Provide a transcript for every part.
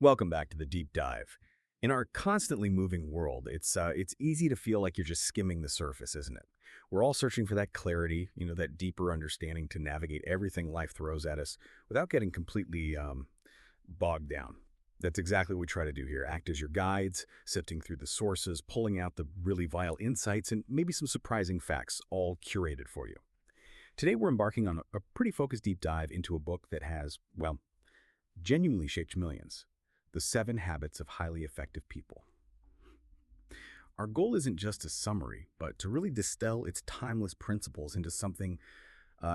Welcome back to the deep dive. In our constantly moving world, it's easy to feel like you're just skimming the surface, isn't it? We're all searching for that clarity, that deeper understanding to navigate everything life throws at us without getting completely bogged down. That's exactly what we try to do here. Act as your guides, sifting through the sources, pulling out the really vile insights, and maybe some surprising facts, all curated for you. Today, we're embarking on a pretty focused deep dive into a book that has, well, genuinely shaped millions. The 7 Habits of Highly Effective People. Our goal isn't just a summary, but to really distill its timeless principles into something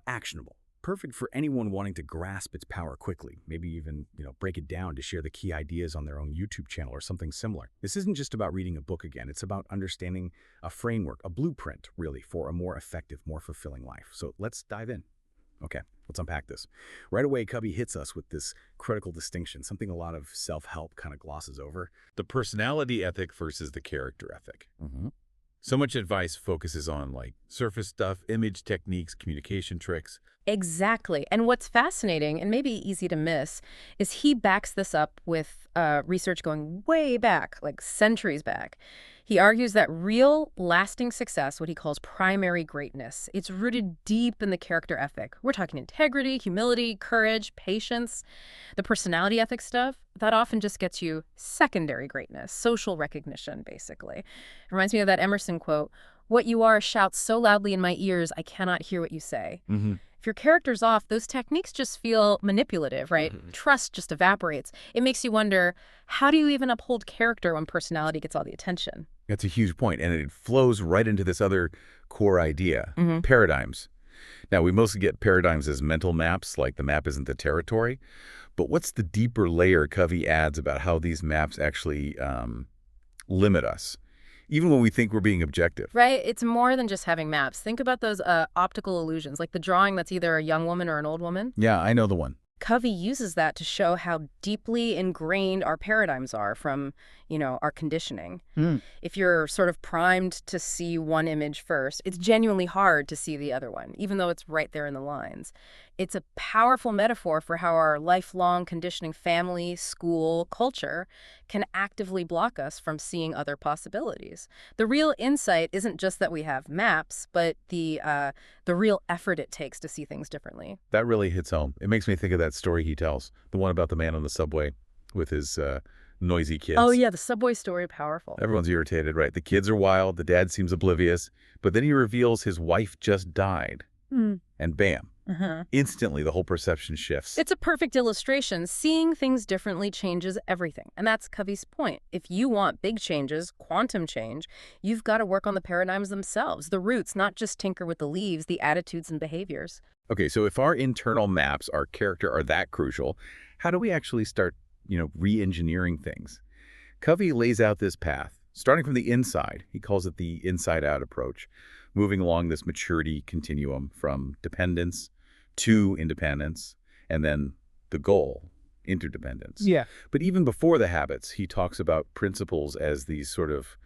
actionable, perfect for anyone wanting to grasp its power quickly, maybe even break it down to share the key ideas on their own YouTube channel or something similar. This isn't just about reading a book again, it's about understanding a framework, a blueprint, really, for a more effective, more fulfilling life. So let's dive in. Okay, let's unpack this. Right away, Covey hits us with this critical distinction, something a lot of self-help kind of glosses over. The personality ethic versus the character ethic. So much advice focuses on surface stuff, image techniques, communication tricks. Exactly. And what's fascinating and maybe easy to miss is he backs this up with research going way back, like centuries back. He argues that real, lasting success, what he calls primary greatness, it's rooted deep in the character ethic. We're talking integrity, humility, courage, patience. The personality ethic stuff, that often just gets you secondary greatness, social recognition, basically. It reminds me of that Emerson quote, "What you are shouts so loudly in my ears, I cannot hear what you say." If your character's off, those techniques just feel manipulative, right? Trust just evaporates. It makes you wonder, how do you even uphold character when personality gets all the attention? That's a huge point, and it flows right into this other core idea, paradigms. Now, we mostly get paradigms as mental maps, like the map isn't the territory. But what's the deeper layer Covey adds about how these maps actually limit us, even when we think we're being objective? Right? It's more than just having maps. Think about those optical illusions, like the drawing that's either a young woman or an old woman. Yeah, I know the one. Covey uses that to show how deeply ingrained our paradigms are from, our conditioning. If you're sort of primed to see one image first, it's genuinely hard to see the other one, even though it's right there in the lines. It's a powerful metaphor for how our lifelong conditioning, family, school, culture can actively block us from seeing other possibilities. The real insight isn't just that we have maps, but the real effort it takes to see things differently. That really hits home. It makes me think of that story he tells, the one about the man on the subway with his noisy kids. Oh, yeah, the subway story, powerful. Everyone's irritated, right? The kids are wild, the dad seems oblivious, but then he reveals his wife just died. And bam, instantly the whole perception shifts. It's a perfect illustration. Seeing things differently changes everything. And that's Covey's point. If you want big changes, quantum change, you've got to work on the paradigms themselves, the roots, not just tinker with the leaves, the attitudes and behaviors. Okay, so if our internal maps, our character are that crucial, how do we actually start, re-engineering things? Covey lays out this path, starting from the inside. He calls it the inside-out approach, moving along this maturity continuum from dependence to independence, and then the goal, interdependence. Yeah. But even before the habits, he talks about principles as these sort of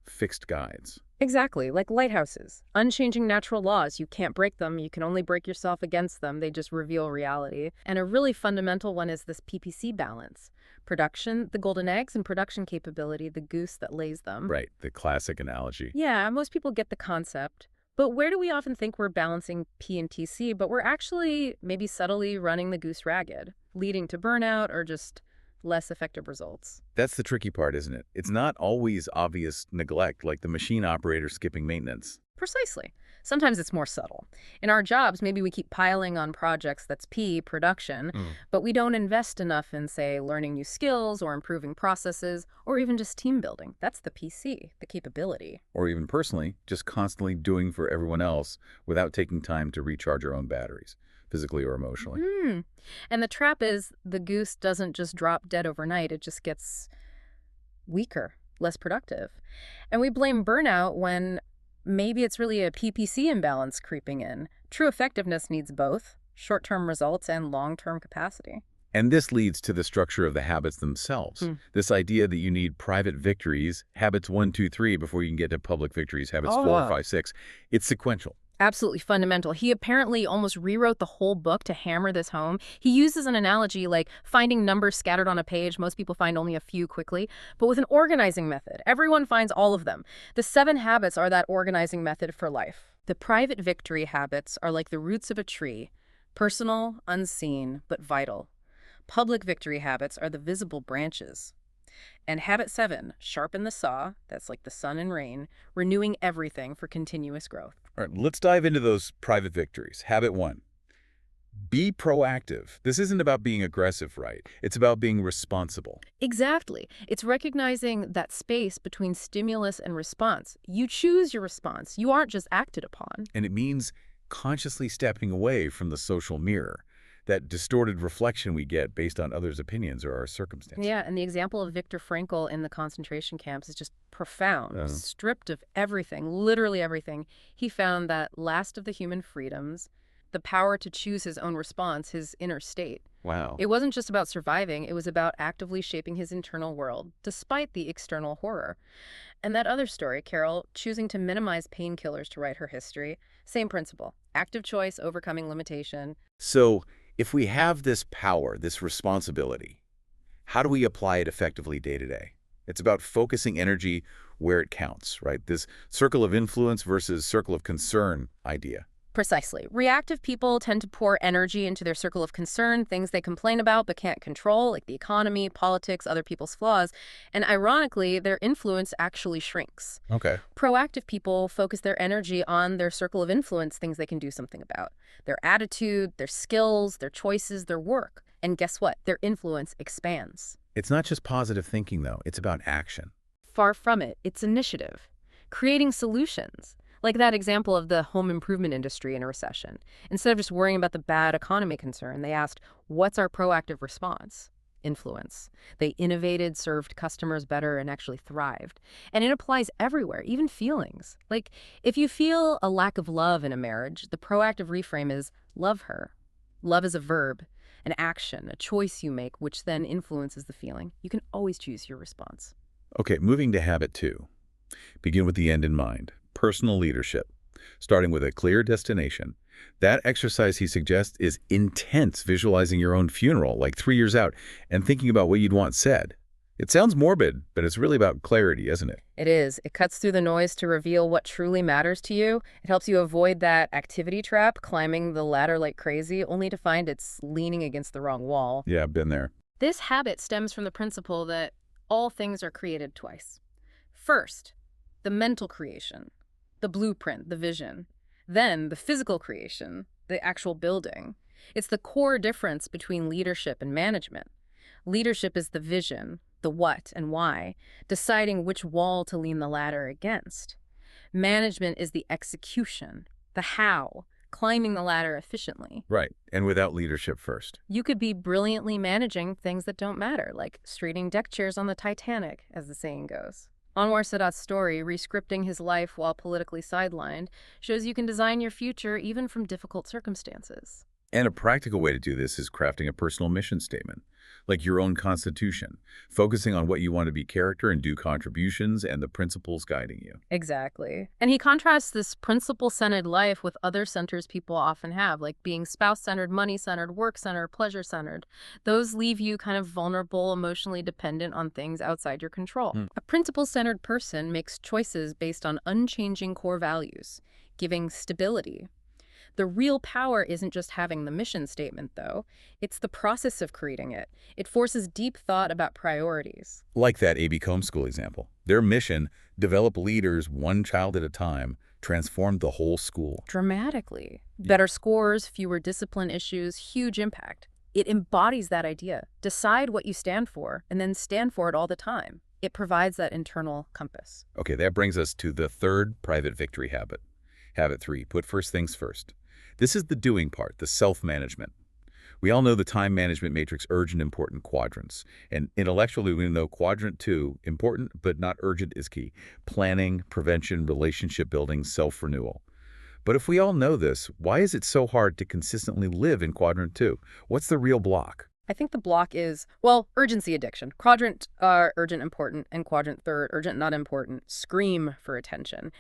fixed guides. Exactly, like lighthouses, unchanging natural laws. You can't break them. You can only break yourself against them. They just reveal reality. And a really fundamental one is this PPC balance. Production, the golden eggs, and production capability, the goose that lays them. Right, the classic analogy. Yeah, most people get the concept. But where do we often think we're balancing P and TC, but we're actually maybe subtly running the goose ragged, leading to burnout or just less effective results? That's the tricky part, isn't it? It's not always obvious neglect, like the machine operator skipping maintenance. Precisely. Sometimes it's more subtle. In our jobs, maybe we keep piling on projects that's P, production, but we don't invest enough in, say, learning new skills or improving processes or even just team building. That's the PC, the capability. Or even personally, just constantly doing for everyone else without taking time to recharge our own batteries, physically or emotionally. And the trap is the goose doesn't just drop dead overnight. It just gets weaker, less productive. And we blame burnout when maybe it's really a PPC imbalance creeping in. True effectiveness needs both short-term results and long-term capacity. And this leads to the structure of the habits themselves. This idea that you need private victories, habits 1, 2, 3, before you can get to public victories, habits 4, 5, 6. It's sequential. Absolutely fundamental. He apparently almost rewrote the whole book to hammer this home. He uses an analogy like finding numbers scattered on a page. Most people find only a few quickly, but with an organizing method, everyone finds all of them. The 7 habits are that organizing method for life. The private victory habits are like the roots of a tree, personal, unseen, but vital. Public victory habits are the visible branches. And habit 7, sharpen the saw, that's like the sun and rain, renewing everything for continuous growth. All right, let's dive into those private victories. Habit 1. Be proactive. This isn't about being aggressive, right? It's about being responsible. Exactly. It's recognizing that space between stimulus and response. You choose your response. You aren't just acted upon. And it means consciously stepping away from the social mirror, that distorted reflection we get based on others' opinions or our circumstances. Yeah, and the example of Viktor Frankl in the concentration camps is just profound. Stripped of everything, literally everything, he found that last of the human freedoms, the power to choose his own response, his inner state. Wow. It wasn't just about surviving, it was about actively shaping his internal world, despite the external horror. And that other story, Carol, choosing to minimize painkillers to write her history, same principle. Active choice, overcoming limitation. So, if we have this power, this responsibility, how do we apply it effectively day to day? It's about focusing energy where it counts, right? This circle of influence versus circle of concern idea. Precisely. Reactive people tend to pour energy into their circle of concern, things they complain about but can't control, like the economy, politics, other people's flaws. And ironically, their influence actually shrinks. Okay. Proactive people focus their energy on their circle of influence, things they can do something about. Their attitude, their skills, their choices, their work. And guess what? Their influence expands. It's not just positive thinking, though. It's about action. Far from it. It's initiative. Creating solutions. Like that example of the home improvement industry in a recession. Instead of just worrying about the bad economy concern, they asked, what's our proactive response? Influence. They innovated, served customers better, and actually thrived. And it applies everywhere, even feelings. Like, if you feel a lack of love in a marriage, the proactive reframe is love her. Love is a verb, an action, a choice you make, which then influences the feeling. You can always choose your response. Okay, moving to habit 2. Begin with the end in mind. Personal leadership, starting with a clear destination. That exercise he suggests is intense, visualizing your own funeral, like 3 years out, and thinking about what you'd want said. It sounds morbid, but it's really about clarity, isn't it? It is. It cuts through the noise to reveal what truly matters to you. It helps you avoid that activity trap, climbing the ladder like crazy, only to find it's leaning against the wrong wall. Yeah, I've been there. This habit stems from the principle that all things are created twice. First, the mental creation. The blueprint, the vision. Then the physical creation, the actual building. It's the core difference between leadership and management. Leadership is the vision, the what and why, deciding which wall to lean the ladder against. Management is the execution, the how, climbing the ladder efficiently. Right, and without leadership first. You could be brilliantly managing things that don't matter, like straightening deck chairs on the Titanic, as the saying goes. Anwar Sadat's story, rescripting his life while politically sidelined, shows you can design your future even from difficult circumstances. And a practical way to do this is crafting a personal mission statement, like your own constitution, focusing on what you want to be character and do contributions and the principles guiding you. Exactly. And he contrasts this principle-centered life with other centers people often have, like being spouse-centered, money-centered, work-centered, pleasure-centered. Those leave you kind of vulnerable, emotionally dependent on things outside your control. A principle-centered person makes choices based on unchanging core values, giving stability. The real power isn't just having the mission statement, though. It's the process of creating it. It forces deep thought about priorities. Like that A.B. Combs School example. Their mission, develop leaders one child at a time, transformed the whole school. Dramatically. Better scores, fewer discipline issues, huge impact. It embodies that idea. Decide what you stand for, and then stand for it all the time. It provides that internal compass. Okay, that brings us to the third private victory habit. Habit 3, put first things first. This is the doing part, the self-management. We all know the time management matrix urgent, important quadrants. And intellectually, we know quadrant 2, important but not urgent, is key. Planning, prevention, relationship building, self-renewal. But if we all know this, why is it so hard to consistently live in quadrant 2? What's the real block? I think the block is, well, urgency addiction. Quadrant urgent, important, and quadrant third, urgent, not important. Scream for attention.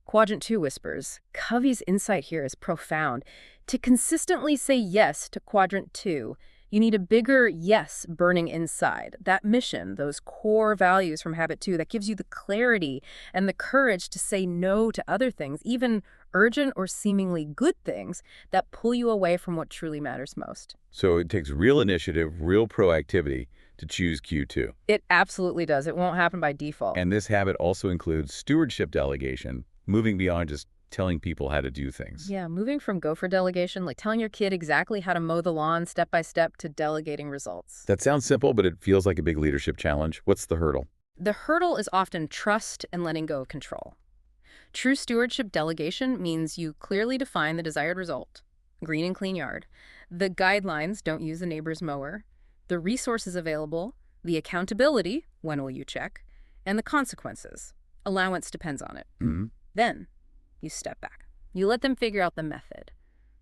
Quadrant 2 whispers. Covey's insight here is profound. To consistently say yes to Quadrant 2, you need a bigger yes burning inside. That mission, those core values from Habit 2, that gives you the clarity and the courage to say no to other things, even urgent or seemingly good things that pull you away from what truly matters most. So it takes real initiative, real proactivity to choose Q2. It absolutely does. It won't happen by default. And this habit also includes stewardship delegation, moving beyond just telling people how to do things. Yeah, moving from gopher delegation, like telling your kid exactly how to mow the lawn step by step, to delegating results. That sounds simple, but it feels like a big leadership challenge. What's the hurdle? The hurdle is often trust and letting go of control. True stewardship delegation means you clearly define the desired result, green and clean yard, the guidelines, don't use the neighbor's mower, the resources available, the accountability, when will you check, and the consequences. Allowance depends on it. Then you step back. You let them figure out the method.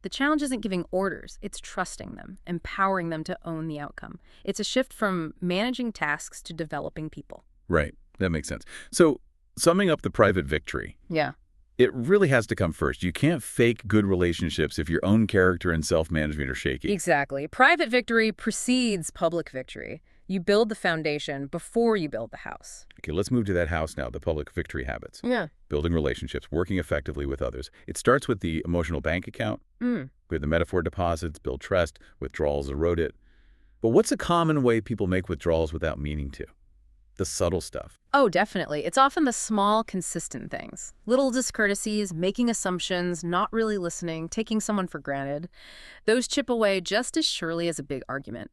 The challenge isn't giving orders, it's trusting them, empowering them to own the outcome. It's a shift from managing tasks to developing people. Right. That makes sense. So, summing up the private victory, Yeah. it really has to come first. You can't fake good relationships if your own character and self-management are shaky. Exactly. Private victory precedes public victory. You build the foundation before you build the house. Okay, let's move to that house now, the public victory habits. Yeah. Building relationships, working effectively with others. It starts with the emotional bank account. We have the metaphor deposits, build trust, withdrawals erode it. But what's a common way people make withdrawals without meaning to? The subtle stuff. Oh, definitely. It's often the small, consistent things. Little discourtesies, making assumptions, not really listening, taking someone for granted. Those chip away just as surely as a big argument.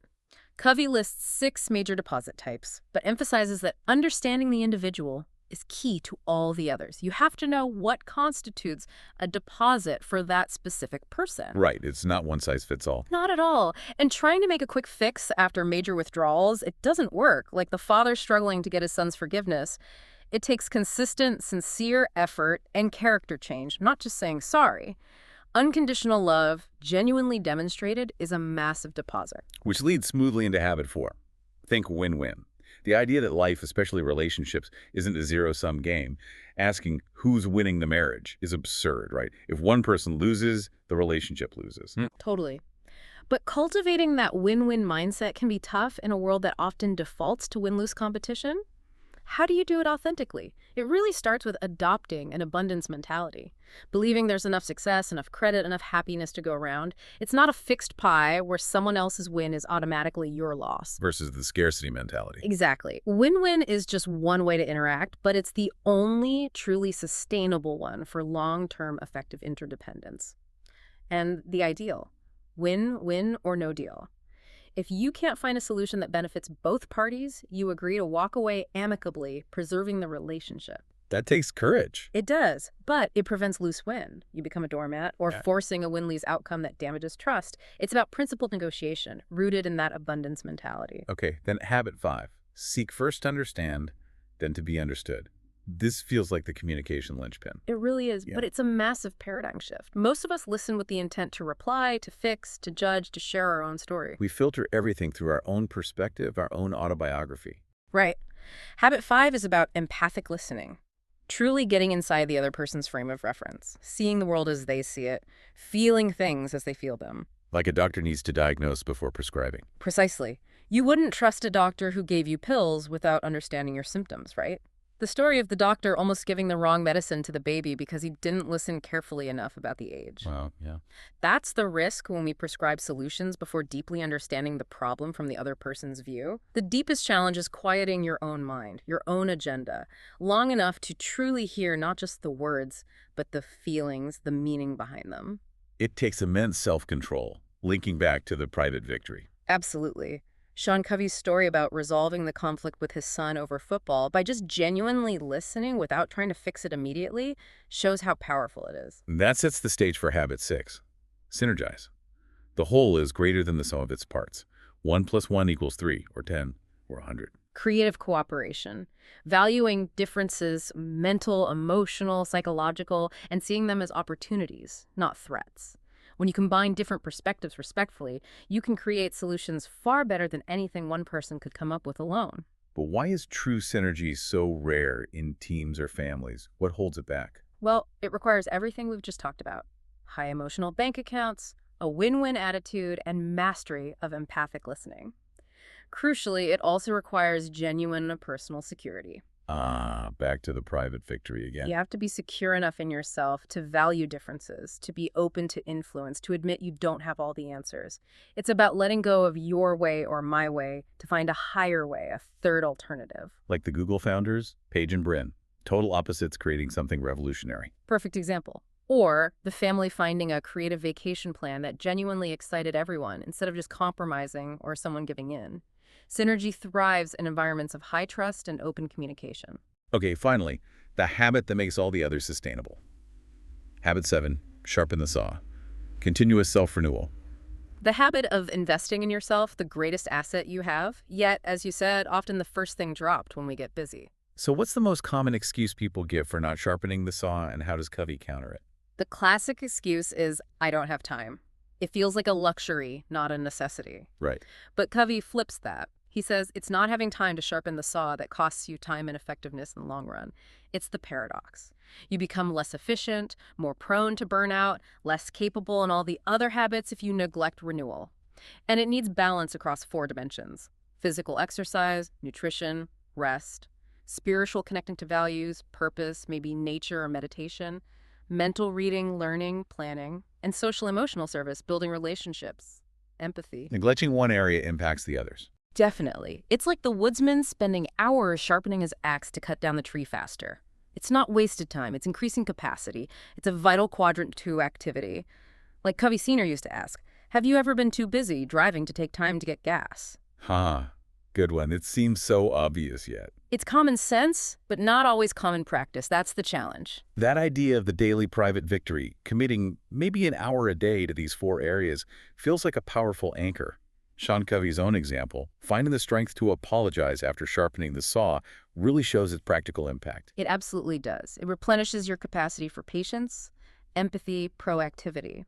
Covey lists 6 major deposit types, but emphasizes that understanding the individual is key to all the others. You have to know what constitutes a deposit for that specific person. Right. It's not one size fits all. Not at all. And trying to make a quick fix after major withdrawals, it doesn't work. Like the father struggling to get his son's forgiveness. It takes consistent, sincere effort and character change, not just saying sorry. Unconditional love, genuinely demonstrated, is a massive deposit. Which leads smoothly into habit 4. Think win-win. The idea that life, especially relationships, isn't a zero-sum game. Asking who's winning the marriage is absurd, right? If one person loses, the relationship loses. Totally. But cultivating that win-win mindset can be tough in a world that often defaults to win-lose competition. How do you do it authentically? It really starts with adopting an abundance mentality, believing there's enough success, enough credit, enough happiness to go around. It's not a fixed pie where someone else's win is automatically your loss. Versus the scarcity mentality. Exactly. Win-win is just one way to interact, but it's the only truly sustainable one for long-term effective interdependence. And the ideal, win-win or no deal. If you can't find a solution that benefits both parties, you agree to walk away amicably, preserving the relationship. That takes courage. It does, but it prevents loose win. You become a doormat or forcing a win-lose outcome that damages trust. It's about principled negotiation, rooted in that abundance mentality. Okay, then habit 5. Seek first to understand, then to be understood. This feels like the communication linchpin. It really is, Yeah. but it's a massive paradigm shift. Most of us listen with the intent to reply, to fix, to judge, to share our own story. We filter everything through our own perspective, our own autobiography. Right. Habit 5 is about empathic listening. Truly getting inside the other person's frame of reference, seeing the world as they see it, feeling things as they feel them. Like a doctor needs to diagnose before prescribing. Precisely. You wouldn't trust a doctor who gave you pills without understanding your symptoms, right? The story of the doctor almost giving the wrong medicine to the baby because he didn't listen carefully enough about the age. Wow, yeah. That's the risk when we prescribe solutions before deeply understanding the problem from the other person's view. The deepest challenge is quieting your own mind, your own agenda, long enough to truly hear not just the words, but the feelings, the meaning behind them. It takes immense self-control, linking back to the private victory. Absolutely. Sean Covey's story about resolving the conflict with his son over football by just genuinely listening without trying to fix it immediately shows how powerful it is. That sets the stage for habit 6. Synergize. The whole is greater than the sum of its parts. 1 + 1 = 3, or 10, or 100. Creative cooperation, valuing differences, mental, emotional, psychological, and seeing them as opportunities, not threats. When you combine different perspectives respectfully, you can create solutions far better than anything one person could come up with alone. But why is true synergy so rare in teams or families? What holds it back? Well, it requires everything we've just talked about: high emotional bank accounts, a win-win attitude, and mastery of empathic listening. Crucially, it also requires genuine personal security. Ah, back to the private victory You again. have to be secure enough in yourself to value differences, to be open to influence, to admit you don't have all the answers. It's about letting go of your way or my way to find a higher way, a third alternative. Like the Google founders, Page and Brin. Total opposites creating something revolutionary. Perfect example. Or the family finding a creative vacation plan that genuinely excited everyone instead of just compromising or someone giving in. Synergy thrives in environments of high trust and open communication. Okay, finally, the habit that makes all the others sustainable. Habit 7, sharpen the saw. Continuous self-renewal. The habit of investing in yourself, the greatest asset you have, yet, as you said, often the first thing dropped when we get busy. So what's the most common excuse people give for not sharpening the saw, and how does Covey counter it? The classic excuse is, I don't have time. It feels like a luxury, not a necessity. Right. But Covey flips that. He says it's not having time to sharpen the saw that costs you time and effectiveness in the long run. It's the paradox. You become less efficient, more prone to burnout, less capable in all the other habits if you neglect renewal. And it needs balance across 4 dimensions: physical exercise, nutrition, rest, spiritual connecting to values, purpose, maybe nature or meditation, mental reading, learning, planning, and social emotional service, building relationships, empathy. Neglecting one area impacts the others. Definitely. It's like the woodsman spending hours sharpening his axe to cut down the tree faster. It's not wasted time, it's increasing capacity. It's a vital quadrant 2 activity. Like Covey Sr. used to ask, have you ever been too busy driving to take time to get gas? Good one. It seems so obvious yet. It's common sense, but not always common practice. That's the challenge. That idea of the daily private victory, committing maybe an hour a day to these 4 areas, feels like a powerful anchor. Sean Covey's own example, finding the strength to apologize after sharpening the saw, really shows its practical impact. It absolutely does. It replenishes your capacity for patience, empathy, proactivity.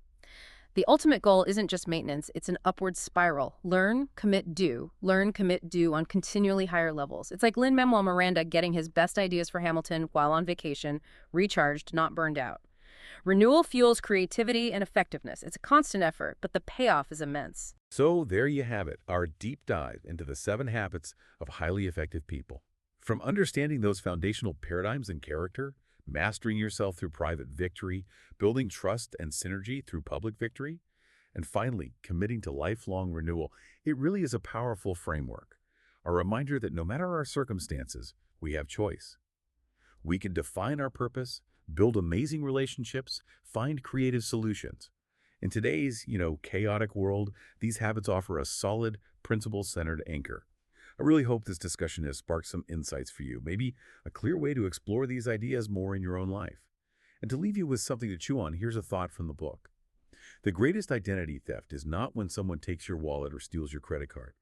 The ultimate goal isn't just maintenance, it's an upward spiral. Learn, commit, do. Learn, commit, do on continually higher levels. It's like Lin-Manuel Miranda getting his best ideas for Hamilton while on vacation, recharged, not burned out. Renewal fuels creativity and effectiveness. It's a constant effort, but the payoff is immense. So there you have it, our deep dive into the 7 habits of highly effective people. From understanding those foundational paradigms and character, mastering yourself through private victory, building trust and synergy through public victory, and finally, committing to lifelong renewal, it really is a powerful framework. A reminder that no matter our circumstances, we have choice. We can define our purpose, build amazing relationships, find creative solutions. In today's, chaotic world, these habits offer a solid, principle-centered anchor. I really hope this discussion has sparked some insights for you, maybe a clear way to explore these ideas more in your own life. And to leave you with something to chew on, here's a thought from the book. The greatest identity theft is not when someone takes your wallet or steals your credit card.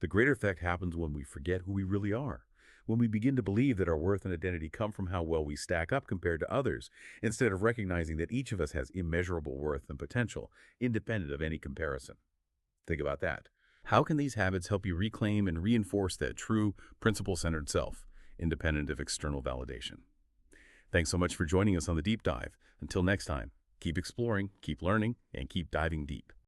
The greater theft happens when we forget who we really are, when we begin to believe that our worth and identity come from how well we stack up compared to others, instead of recognizing that each of us has immeasurable worth and potential, independent of any comparison. Think about that. How can these habits help you reclaim and reinforce that true, principle-centered self, independent of external validation? Thanks so much for joining us on the Deep Dive. Until next time, keep exploring, keep learning, and keep diving deep.